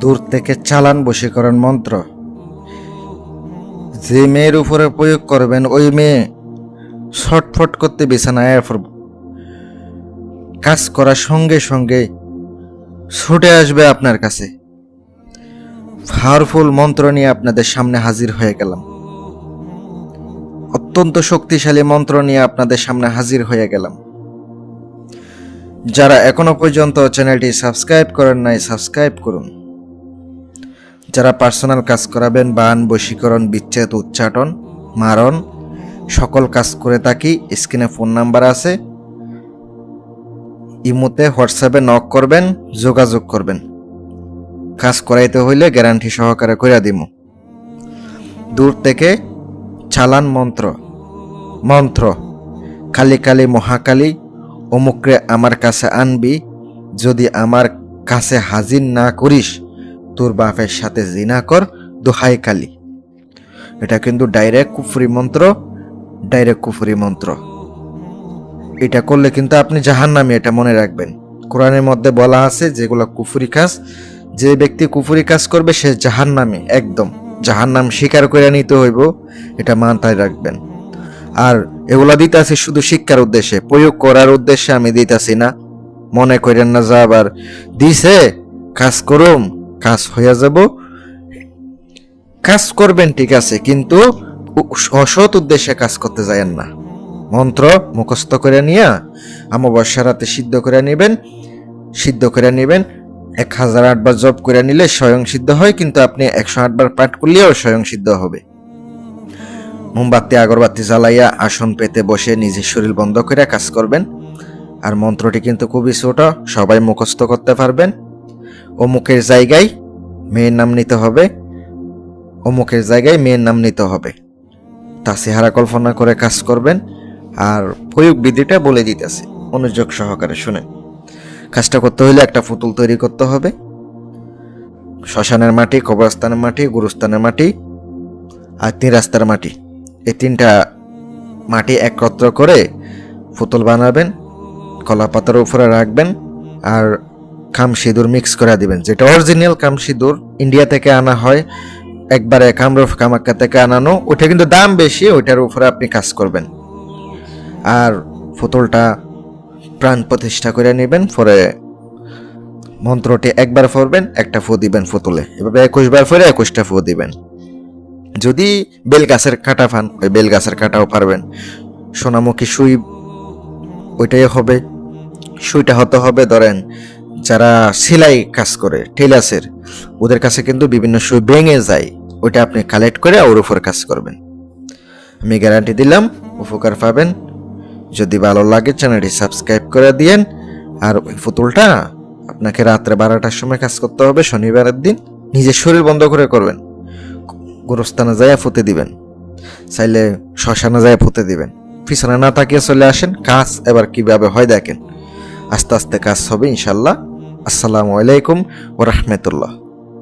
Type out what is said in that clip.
দূর থেকে চালান বশীকরণ মন্ত্র। যে মেয়ের উপরে প্রয়োগ করবেন ওই মেয়ে ছটফট করতে বিছানায় পড়ব, কাজ করার সঙ্গে সঙ্গে ছুটে আসবে আপনার কাছে। পাওয়ারফুল মন্ত্র নিয়ে আপনাদের সামনে হাজির হয়ে গেলাম। অত্যন্ত শক্তিশালী মন্ত্র নিয়ে আপনাদের সামনে হাজির হয়ে গেলাম। যারা এখনো পর্যন্ত চ্যানেলটি সাবস্ক্রাইব করেন নাই, সাবস্ক্রাইব করুন। যারা পার্সোনাল কাজ করাবেন, বান, বশীকরণ, বিচ্ছেদ, উচ্চাটন, মারণ সকল কাজ করে থাকি। স্ক্রিনে ফোন নাম্বার আছে, ইমোতে হোয়াটসঅ্যাপে নক করবেন, যোগাযোগ করবেন। কাজ করাইতে হইলে গ্যারান্টি সহকারে কইরা দিমু। দূর থেকে চালান মন্ত্র কালী কালী মহাকালী অমুকরে আমার কাছে আনবি, যদি আমার কাছে হাজির না করিস তোর বাপের সাথে জিনা কর, দোহাই কালী। এটা কিন্তু ডাইরেক্ট কুফরি মন্ত্র। এটা করলে কিন্তু আপনি জাহান্নামী, এটা মনে রাখবেন। কোরআনের মধ্যে বলা আছে যেগুলো কুফরি কাজ, যে ব্যক্তি কুফরি কাজ করবে সে জাহান্নামী, একদম জাহান্নাম স্বীকার করে নিতে হইব, এটা মাথায় রাখবেন। আর এগুলা দিতেছি শুধু শিক্ষার উদ্দেশ্যে, প্রয়োগ করার উদ্দেশ্যে আমি দিতেছি না, মনে করেন না যা আবার দিছে কাজ করুম, কাজ হইয়া যাব। কাজ করবেন ঠিক আছে, কিন্তু অসৎ উদ্দেশ্যে কাজ করতে যায়েন না। মন্ত্র মুখস্থ করে নিয়ে অমাবস্যা রাতে সিদ্ধ করে নেবেন। 1008 বার জপ করে নিলে স্বয়ং সিদ্ধ হয়, কিন্তু আপনি 108 বার পাঠ করলেও স্বয়ং সিদ্ধ হবে। মোমবাতি আগরবাতি জ্বালাইয়া আসন পেতে বসে নিজের শরীর বন্ধ করে কাজ করবেন। আর মন্ত্রটি কিন্তু খুবই ছোট, সবাই মুখস্থ করতে পারবেন। অমুকের জায়গায় মেয়ের নাম নিতে হবে, তা চেহারা কল্পনা করে কাজ করবেন। আর প্রয়োগ বিধিটা বলে দিতেছে, মনোযোগ সহকারে শুনেন। কাজটা করতে হলে একটা পুতুল তৈরি করতে হবে। শ্মশানের মাটি, কবরস্থানের মাটি, গুরুস্থানের মাটি আর 3 রাস্তার মাটি, এই 3টা মাটি একত্র করে পুতুল বানাবেন, কলা পাতার উপরে রাখবেন আর কাম সিঁদুর মিক্স করে দিবেন। যেটা অরিজিনাল কাম সিঁদুর ইন্ডিয়া থেকে আনা হয়, একবারে কামরূপ কামাখ্যা থেকে আনানো, ওইটা কিন্তু দাম বেশি, ওইটার উপরে আপনি কাজ করবেন। আর পুতুলটা প্রাণ প্রতিষ্ঠা করে নেবেন। পরে মন্ত্রটি একবার পড়বেন, একটা ফু দিবেন পুতুলে, এভাবে 21 বার পরে 21টা ফু দিবেন। যদি বেল গাছের কাঁটা পান, ওই বেল গাছের কাঁটাও পারবেন। সোনামুখী সুই, ওইটাই হবে। সুইটা হতে হবে, ধরেন যারা সেলাই কাজ করে টেলার্সের, ওদের কাছে কিন্তু বিভিন্ন সুই ভেঙে যায়, ওইটা আপনি কালেক্ট করে ওর উপর কাজ করবেন। আমি গ্যারান্টি দিলাম উপকার পাবেন। যদি ভালো লাগে চ্যানেলটি সাবস্ক্রাইব করে দিয়েন। আর ওই পুতুলটা আপনাকে রাত্রে 12টার সময় কাজ করতে হবে, শনিবারের দিন। নিজের শরীর বন্ধ করে করবেন। গোরস্থানে যায় ফুতে দিবেন, চাইলে শ্মশানে যায় ফুতে দিবেন। পিছনে না তাকিয়ে চলে আসেন। কাজ এবার কিভাবে হয় দেখেন, আস্তে আস্তে কাজ হবে ইনশাল্লাহ। আসসালামু আলাইকুম ওয়া রাহমাতুল্লাহ।